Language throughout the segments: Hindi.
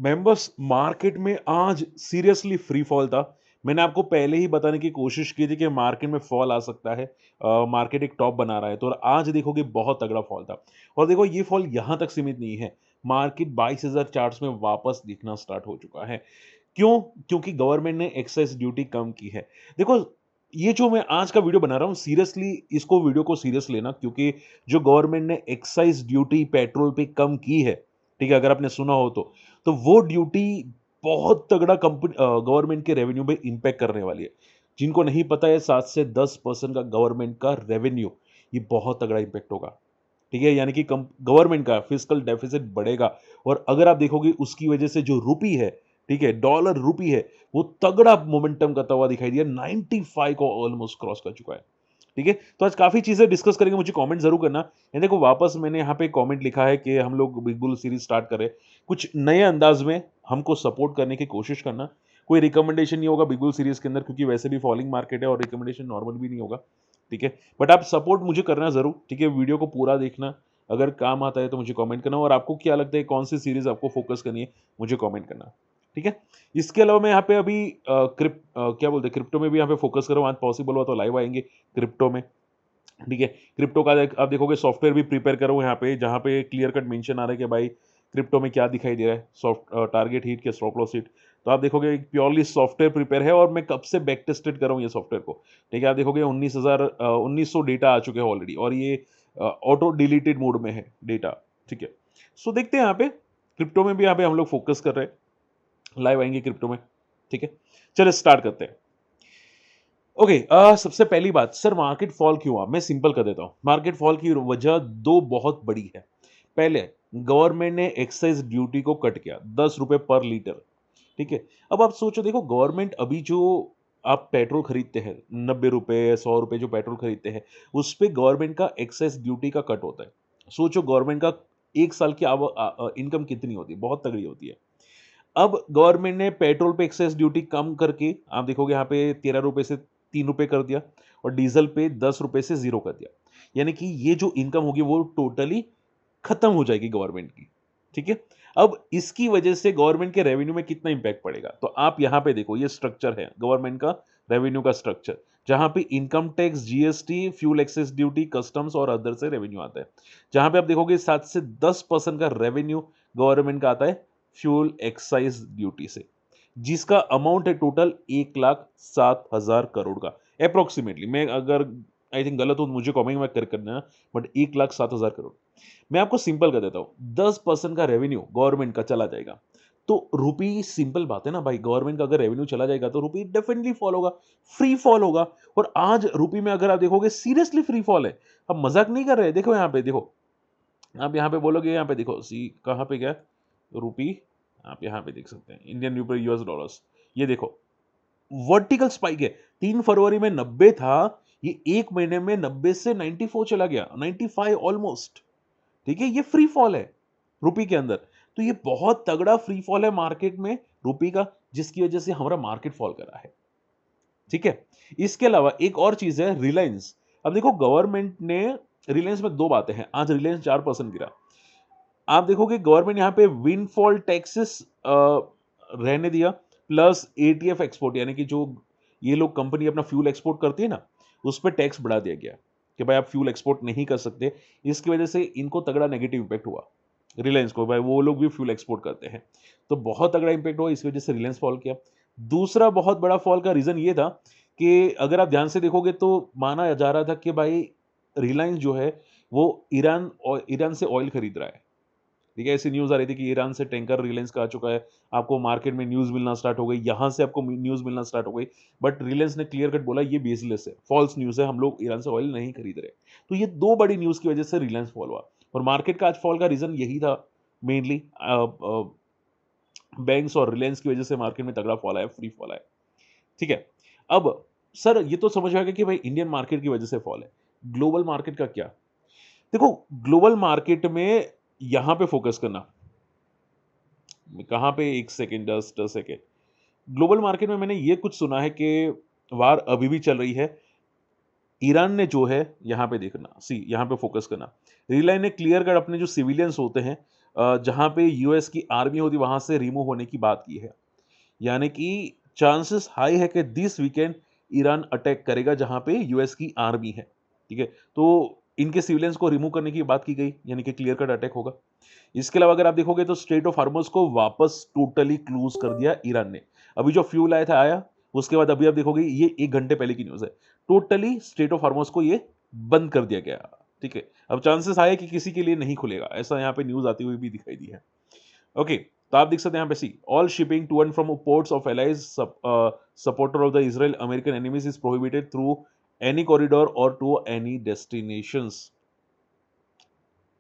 मेंबर्स मार्केट में आज सीरियसली फ्री फॉल था। मैंने आपको पहले ही बताने की कोशिश की थी कि मार्केट में फॉल आ सकता है। मार्केट एक टॉप बना रहा है, तो आज देखोगे बहुत तगड़ा फॉल था। और देखो ये फॉल यहाँ तक सीमित नहीं है, मार्केट 22,000 चार्ट्स में वापस दिखना स्टार्ट हो चुका है। क्यों? क्योंकि गवर्नमेंट ने एक्साइज़ ड्यूटी कम की है। देखो, ये जो मैं आज का वीडियो बना रहा हूँ सीरियसली इसको वीडियो को सीरियस लेना, क्योंकि जो गवर्नमेंट ने एक्साइज़ ड्यूटी पेट्रोल पे कम की है, ठीक है? अगर आपने सुना हो तो वो ड्यूटी बहुत तगड़ा गवर्नमेंट के रेवेन्यू में इम्पैक्ट करने वाली है। जिनको नहीं पता है 7 से 10% का गवर्नमेंट का रेवेन्यू, ये बहुत तगड़ा इम्पैक्ट होगा। ठीक है? यानी कि कम गवर्नमेंट का फिस्कल डेफिसिट बढ़ेगा और अगर आप देखोगे उसकी वजह से जो रूपी है, ठीक है? डॉलर रूपी है, वो तगड़ा मोमेंटम करता हुआ दिखाई दिया, 95 को ऑलमोस्ट क्रॉस कर चुका है। ठीक है? तो आज काफ़ी चीज़ें डिस्कस करेंगे, मुझे कमेंट ज़रूर करना। ये देखो वापस मैंने यहाँ पे कमेंट लिखा है कि हम लोग बिग बुल सीरीज़ स्टार्ट कर रहे हैं। कुछ नए अंदाज़ में हमको सपोर्ट करने की कोशिश करना। कोई रिकमेंडेशन नहीं होगा बिग बुल सीरीज़ के अंदर, क्योंकि वैसे भी फॉलिंग मार्केट है और रिकमेंडेशन नॉर्मल भी नहीं होगा। ठीक है? बट आप सपोर्ट मुझे करना ज़रूर, ठीक है? वीडियो को पूरा देखना, अगर काम आता है तो मुझे कमेंट करना और आपको क्या लगता है कौन-सी सीरीज़ आपको फोकस करनी है, मुझे कमेंट करना। ठीक है? इसके अलावा मैं यहाँ पे अभी क्या बोलते हैं क्रिप्टो में भी यहाँ पे फोकस कर रहा हूँ, आज पॉसिबल हुआ तो लाइव आएँगे क्रिप्टो में। ठीक है? क्रिप्टो का आप देखोगे सॉफ्टवेयर भी प्रिपेयर करा हूँ यहाँ पे, जहाँ पे क्लियर कट मेंशन आ रहा है कि भाई क्रिप्टो में क्या दिखाई दे रहा है, टारगेट हिट के स्टॉप लॉस हिट। तो आप देखोगे प्योरली सॉफ्टवेयर प्रिपेयर है और मैं कब से बैक टेस्टेड कर रहा हूँ ये सॉफ्टवेयर को। ठीक है? आप देखोगे 1900 डेटा आ चुके हैं ऑलरेडी और ये ऑटो डिलीटेड मोड में है डेटा। ठीक है? सो देखते हैं यहाँ पे, क्रिप्टो में भी यहाँ पे हम लोग फोकस कर रहे हैं। लाइव आएँगे क्रिप्टो में। ठीक है? चलिए स्टार्ट करते हैं। ओके, सबसे पहली बात, सर मार्केट फॉल क्यों हुआ? मैं सिंपल कर देता हूँ। मार्केट फॉल की वजह 2 बहुत बड़ी है। पहले, गवर्नमेंट ने एक्साइज़ ड्यूटी को कट किया, ₹10 पर लीटर, ठीक है? अब आप सोचो, देखो गवर्नमेंट अभी जो आप पेट्रोल खरीदते हैं, ₹90 ₹100 जो पेट्रोल खरीदते हैं, उस पे गवर्नमेंट का एक्साइज़ ड्यूटी का कट होता है। सोचो गवर्नमेंट का 1 साल की इनकम कितनी होती है? बहुत तगड़ी होती है। अब गवर्नमेंट ने पेट्रोल पे एक्साइज़ ड्यूटी कम करके आप देखोगे यहाँ पे ₹13 से ₹3 कर दिया और डीज़ल पे ₹10 से 0 कर दिया। यानी कि ये जो इनकम होगी वो टोटली खत्म हो जाएगी गवर्नमेंट की, ठीक है? अब इसकी वजह से गवर्नमेंट के रेवेन्यू में कितना इम्पैक्ट पड़ेगा? तो आप यहाँ पे देखो, ये स्ट्रक्चर है गवर्नमेंट का रेवेन्यू का स्ट्रक्चर, जहाँ पे income tax, GST, fuel excise duty, customs और अदर से रेवेन्यू आता है। जहाँ पे आप देखोगे 7 से 10% का रेवेन्यू गवर्नमेंट का आता है फ्यूल एक्साइज ड्यूटी से, जिसका अमाउंट है टोटल 1,07,000 करोड़ का अप्रोक्सीमेटली। मैं अगर आई थिंक गलत हूं तो मुझे कमेंट में कर करना, बट 1,07,000 करोड़। मैं आपको सिंपल कर देता हूं, 10% का रेवेन्यू गवर्नमेंट का चला जाएगा तो रूपी, सिंपल बात है ना भाई, गवर्नमेंट का अगर रेवेन्यू चला जाएगा तो रूपी डेफिनेटली फॉल होगा, फ्री फॉल होगा। और आज रूपी में अगर आप देखोगे सीरियसली फ्री फॉल है, हम मजाक नहीं कर रहे। देखो यहाँ पे देखो, आप यहाँ पे बोलोगे, यहाँ पे देखो सी कहाँ पे गया रूपी, आप यहाँ पे देख सकते हैं इंडियन रूपी यूएस डॉलर्स। ये देखो वर्टिकल स्पाइक है, 3 फरवरी में 90 था, ये एक महीने में 90 से 94 चला गया, 95 ऑलमोस्ट। ठीक है? ये फ्री फॉल है रुपी के अंदर। तो ये बहुत तगड़ा फ्री फॉल है मार्केट में रुपी का, जिसकी वजह से हमारा मार्केट फॉल कर रहा है। ठीक है? इसके अलावा एक और चीज है, रिलायंस। अब देखो गवर्नमेंट ने, रिलायंस में दो बातें हैं, आज रिलायंस 4% गिरा। आप देखोगे गवर्नमेंट यहाँ पे विंडफॉल टैक्सेस रहने दिया, प्लस एटीएफ एक्सपोर्ट, यानी कि जो ये लोग कंपनी अपना फ्यूल एक्सपोर्ट करती है ना, उस पर टैक्स बढ़ा दिया गया कि भाई आप फ्यूल एक्सपोर्ट नहीं कर सकते। इसकी वजह से इनको तगड़ा नेगेटिव इम्पैक्ट हुआ, रिलायंस को, भाई वो लोग भी फ्यूल एक्सपोर्ट करते हैं, तो बहुत तगड़ा इम्पैक्ट हुआ, इस वजह से रिलायंस फॉल किया। दूसरा बहुत बड़ा फॉल का रीजन ये था कि अगर आप ध्यान से देखोगे तो माना जा रहा था कि भाई रिलायंस जो है वो ईरान से ऑयल खरीद रहा है। ठीक है? ऐसी न्यूज़ आ रही थी कि ईरान से टैंकर रिलायंस का आ चुका है। आपको मार्केट में न्यूज़ मिलना स्टार्ट हो गई, यहाँ से आपको न्यूज़ मिलना स्टार्ट हो गई। बट रिलायंस ने क्लियर कट बोला ये बेसलेस है, फॉल्स न्यूज़ है, हम लोग ईरान से ऑयल नहीं खरीद रहे। तो ये 2 बड़ी न्यूज़ की वजह से रिलायंस फॉल हुआ और मार्केट का आज फॉल का रीज़न यही था मेनली, बैंक्स और रिलायंस की वजह से मार्केट में तगड़ा फॉल आया, फ्री फॉल आया। ठीक है? अब सर ये तो समझ आ गया कि भाई इंडियन मार्केट की वजह से फॉल है। ग्लोबल मार्केट का क्या? देखो ग्लोबल मार्केट में यहाँ पे फोकस करना, कहाँ पे, एक second, just a second. Global market में मैंने ये कुछ सुना है कि वार अभी भी चल रही है, ईरान ने जो है यहाँ पे देखना, सी यहाँ पे फोकस करना, रिलायंस ने क्लियर कट अपने जो सिविलियंस होते हैं जहाँ पे यूएस की आर्मी होती है वहां से रिमूव होने की बात की है। यानी कि चांसेस हाई है कि दिस वीकेंड ईरान अटैक करेगा जहां पे यूएस की आर्मी है। ठीक है, तो इनके सिविलियंस को रिमूव करने की बात की गई, यानी कि क्लियर कट अटैक होगा। इसके अलावा अगर आप देखोगे तो स्ट्रेट ऑफ हार्मोज को वापस टोटली क्लोज कर दिया ईरान ने। अभी जो फ्यूल आया था आया, उसके बाद अभी आप देखोगे ये 1 घंटे पहले की न्यूज़ है। टोटली स्ट्रेट ऑफ हार्मोज को ये बंद कर दिया गया। ठीक है, अब चांसेस आए कि किसी के लिए नहीं खुलेगा, ऐसा यहाँ पे न्यूज़ आती हुई भी दिखाई दी है। ओके, तो आप देख सकते हैं यहाँ पे sea all shipping to and from ports of allies supporter of the Israel American enemies is prohibited through any corridor or to any destinations.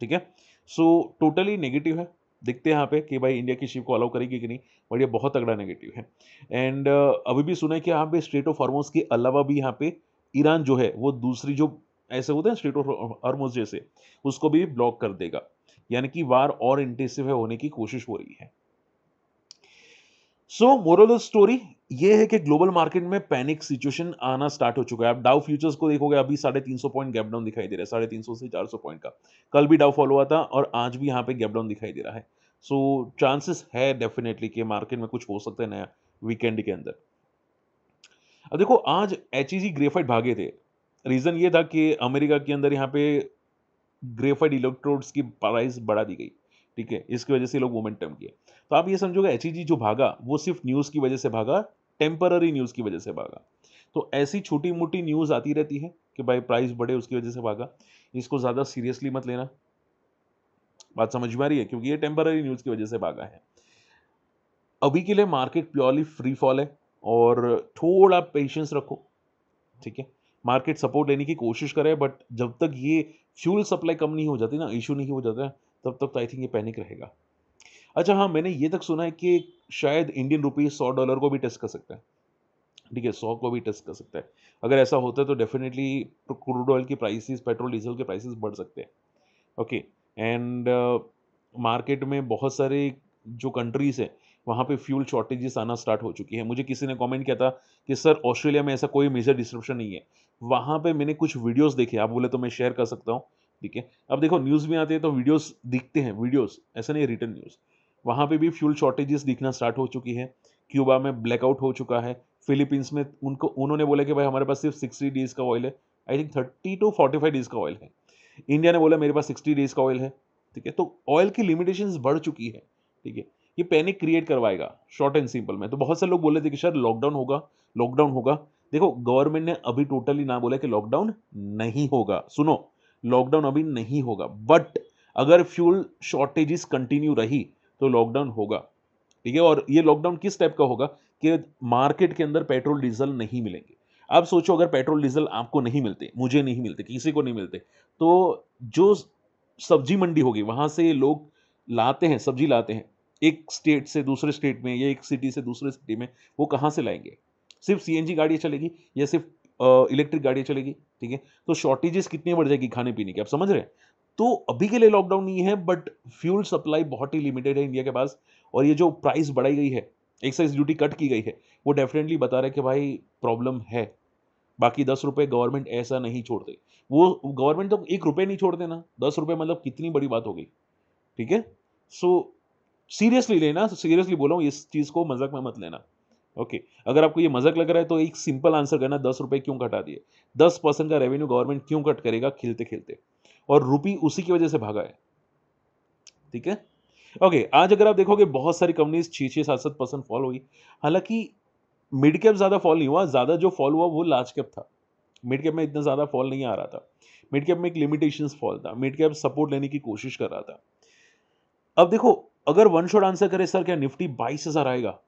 ठीक है, सो टोटली नेगेटिव है। देखते हैं यहाँ पे कि भाई इंडिया की शिप को अलाउ करेगी कि नहीं, बट ये बहुत तगड़ा नेगेटिव है। एंड अभी भी सुना है कि यहाँ पे स्ट्रेट ऑफ हॉर्मुज के अलावा भी यहाँ पे ईरान जो है वो दूसरी जो ऐसे होते हैं स्ट्रेट ऑफ हॉर्मुज जैसे, उसको भी ब्लॉक कर देगा। यानी कि वार और इंटेंसिव होने की कोशिश हो रही है। सो मोरल ऑफ स्टोरी ये है कि ग्लोबल मार्केट में पैनिक सिचुएशन आना स्टार्ट हो चुका है। आप डाउ फ्यूचर्स को देखोगे अभी 350 पॉइंट गैप डाउन दिखाई दे रहा है, 350 से 400 पॉइंट का। कल भी डाउ फॉल हुआ था और आज भी यहाँ पे गैप डाउन दिखाई दे रहा है। सो चांसेस है डेफिनेटली कि मार्केट में कुछ हो सकता है नया वीकेंड के अंदर। अब देखो आज एचईजी ग्रेफाइट भागे थे। रीजन ये था कि अमेरिका के अंदर यहाँ पे ग्रेफाइट इलेक्ट्रोड्स की प्राइस बढ़ा दी गई। ठीक है, इसकी वजह से लोग मोमेंटम किए। तो आप ये समझोगे एचईजी जो भागा वो सिर्फ न्यूज़ की वजह से भागा, टेम्पररी न्यूज़ की वजह से भागा। तो ऐसी छोटी-मोटी न्यूज़ आती रहती है कि भाई प्राइस बढ़े उसकी वजह से भागा। इसको ज़्यादा सीरियसली मत लेना। बात समझ में आ रही है? क्योंकि ये टेम्पररी न्यूज़ की वजह से भागा है। अभी के लिए मार्केट प्योरली फ्री फॉल है और थोड़ा पेशेंस रखो। ठीक है, मार्केट सपोर्ट लेने की कोशिश करे, बट जब तक ये फ्यूल सप्लाई कम नहीं हो जाती ना, इशू नहीं हो जाता है, तब तक तो आई थिंक ये पैनिक रहेगा। अच्छा हाँ, मैंने ये तक सुना है कि शायद इंडियन रुपीज $100 को भी टेस्ट कर सकता है। ठीक है, 100 को भी टेस्ट कर सकता है। अगर ऐसा होता है तो डेफिनेटली क्रूड ऑयल की प्राइसेस, पेट्रोल डीजल के प्राइसेस बढ़ सकते हैं। ओके, एंड मार्केट में बहुत सारे जो कंट्रीज है वहाँ पे फ्यूल शॉर्टेजेस आना स्टार्ट हो चुकी है। मुझे किसी ने कमेंट किया था कि सर ऑस्ट्रेलिया में ऐसा कोई मेजर डिस्ट्रप्शन नहीं है। वहाँ पे मैंने कुछ वीडियोस देखे, आप बोले तो मैं शेयर कर सकता हूँ। ठीक है, अब देखो न्यूज़ में आते हैं तो वीडियोस दिखते हैं, वीडियोस ऐसा नहीं रिटर्न न्यूज़। वहाँ पे भी फ्यूल शॉर्टेजेस दिखना स्टार्ट हो चुकी है। क्यूबा में ब्लैकआउट हो चुका है। फिलीपींस में उन्होंने बोला कि भाई हमारे पास सिर्फ 60 डेज का ऑयल है। आई थिंक 30 टू 45 डेज का ऑयल है। इंडिया ने बोला मेरे पास 60 डेज का ऑयल है। ठीक है, तो ऑयल की लिमिटेशंस बढ़ चुकी है। ठीक है, ये पैनिक क्रिएट करवाएगा शॉर्ट एंड सिंपल में। तो बहुत से लोग बोले थे कि शायद लॉकडाउन होगा, लॉकडाउन होगा। देखो गवर्नमेंट ने अभी टोटली ना बोला कि लॉकडाउन नहीं होगा। सुनो, लॉकडाउन अभी नहीं होगा, बट अगर फ्यूल शॉर्टेजेस कंटिन्यू रही तो लॉकडाउन होगा। ठीक है, और ये लॉकडाउन किस टाइप का होगा कि मार्केट के अंदर पेट्रोल डीजल नहीं मिलेंगे। आप सोचो अगर पेट्रोल डीजल आपको नहीं मिलते, मुझे नहीं मिलते, किसी को नहीं मिलते, तो जो सब्जी मंडी होगी वहां से लोग लाते हैं, सब्जी लाते हैं एक स्टेट से दूसरे स्टेट में या एक सिटी से दूसरे सिटी में, वो कहाँ से लाएंगे? सिर्फ सीएनजी गाड़ियाँ चलेगी या सिर्फ इलेक्ट्रिक गाड़ियाँ चलेगी? ठीक है, तो शॉर्टेजेस कितनी बढ़ जाएगी खाने पीने की, आप समझ रहे हैं? तो अभी के लिए लॉकडाउन नहीं है, बट फ्यूल सप्लाई बहुत ही लिमिटेड है इंडिया के पास। और ये जो प्राइस बढ़ाई गई है, एक्साइज ड्यूटी कट की गई है, वो डेफिनेटली बता रहा है कि भाई प्रॉब्लम है। बाकी 10 रुपए गवर्नमेंट ऐसा नहीं छोड़ते। वो गवर्नमेंट तो 1 रुपए नहीं छोड़ते ना, 10 रुपए मतलब कितनी बड़ी बात हो गई। ठीक है? सो सीरियसली लेना, सीरियसली बोल रहा हूँ, इस चीज़ को मज़ाक में मत लेना। ओके, अगर आपको ये मज़ाक लग रहा है तो एक सिंपल आंसर करना, 10 रुपए क्यों घटा दिए? 10% का रेवेन्यू गवर्नमेंट क्यों कट करेगा खिलते-खिलते? और रुपी उसी की वजह से भागा है। ठीक है? ओके, आज अगर आप देखोगे बहुत सारी कंपनीज़ 6-6, 7-7% फॉल हुई। हालाँकि मिड कैप ज़्यादा फॉल नहीं हुआ, ज़्यादा जो फॉल हुआ वो लार्ज कैप था। मिड कैप में इतना ज़्यादा फॉल नहीं आ रहा था। मिड कैप में एक लिमिटेशंस फॉल था। मिड कैप सपोर्ट लेने की कोशिश कर रहा था। अब देखो, अगर वन शॉट आंसर करे सर क्या निफ्टी 22,000 आएगा?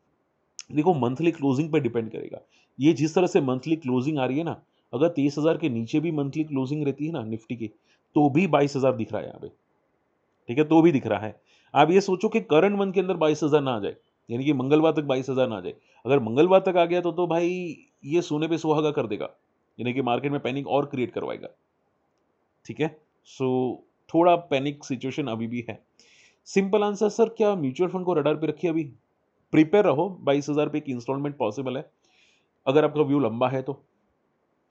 देखो मंथली क्लोजिंग पे डिपेंड करेगा। ये जिस तरह से मंथली क्लोजिंग आ रही है ना, अगर 23,000 के नीचे भी मंथली क्लोजिंग रहती है ना निफ्टी की, तो भी 22,000 दिख रहा है यहाँ पे। ठीक है, तो भी दिख रहा है। आप ये सोचो कि करंट मंथ के अंदर 22,000 ना आ जाए, यानी कि मंगलवार तक 22,000 ना आ जाए। अगर मंगलवार तक आ गया तो भाई ये सोने पे सुहागा कर देगा, यानी कि मार्केट में पैनिक और क्रिएट करवाएगा। ठीक है, सो थोड़ा पैनिक सिचुएशन अभी भी है। सिंपल आंसर सर क्या म्यूचुअल फंड को रडार पे रखिए अभी, प्रिपेयर रहो। 22,000 पे एक इंस्टॉलमेंट पॉसिबल है अगर आपका व्यू लंबा है तो।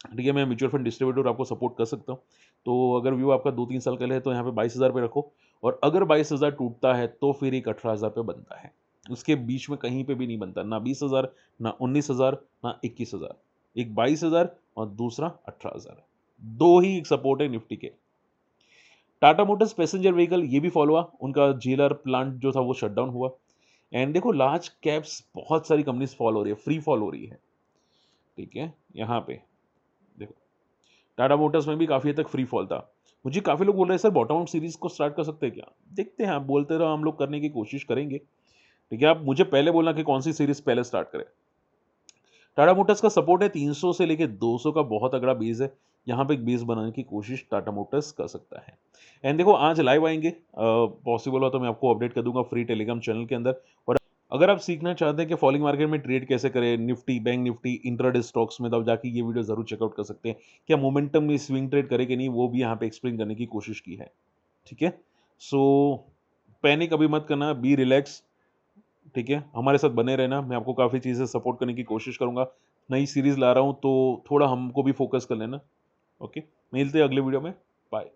ठीक है, मैं म्यूचुअल फंड डिस्ट्रीब्यूटर आपको सपोर्ट कर सकता हूँ। तो अगर व्यू आपका 2-3 साल का है तो यहाँ पे 22,000 पे रखो, और अगर 22,000 टूटता है तो फिर एक 18,000 पे बनता है। उसके बीच में कहीं पे भी नहीं बनता, ना 20,000, ना 19,000, ना 21,000। एक 22,000 और दूसरा 18,000 है। 2 ही सपोर्ट है निफ्टी के। टाटा मोटर्स पैसेंजर व्हीकल ये भी फॉलो हुआ, उनका जेलर प्लांट जो था वो शट डाउन हुआ। एंड देखो लार्ज कैप्स बहुत सारी कंपनीज फॉल हो रही है, फ्री फॉल हो रही है। ठीक है, यहाँ पे देखो टाटा मोटर्स में भी काफ़ी हद तक फ्री फॉल था। मुझे काफ़ी लोग बोल रहे हैं सर बॉटम आउट सीरीज़ को स्टार्ट कर सकते हैं क्या? देखते हैं, आप बोलते रहो, हम लोग करने की कोशिश करेंगे। ठीक है, आप मुझे पहले बोलना कि कौन सी सीरीज़ पहले स्टार्ट करें। टाटा मोटर्स का सपोर्ट है 300 से लेके 200 का बहुत तगड़ा बेस है। यहाँ पे एक बेस बनाने की कोशिश टाटा मोटर्स कर सकता है। एंड देखो आज लाइव आएँगे, पॉसिबल हो तो मैं आपको अपडेट कर दूँगा फ्री टेलीग्राम चैनल के अंदर। और अगर आप सीखना चाहते हैं कि फॉलिंग मार्केट में ट्रेड कैसे करें, Nifty, bank Nifty, intraday stocks में, तो आप जाके ये वीडियो ज़रूर चेकआउट कर सकते हैं। क्या मोमेंटम में स्विंग ट्रेड करें कि नहीं, वो भी यहाँ पे एक्सप्लेन करने की कोशिश की है। ठीक है? सो पैनिक अभी मत करना, बी रिलैक्स। ठीक है? हमारे साथ बने रहना, मैं आपको काफ़ी चीज़ें सपोर्ट करने की कोशिश करूँगा। नई सीरीज़ ला रहा हूँ तो थोड़ा हमको भी फ़ोकस कर लेना। ओके? मिलते हैं अगले वीडियो में। बाय।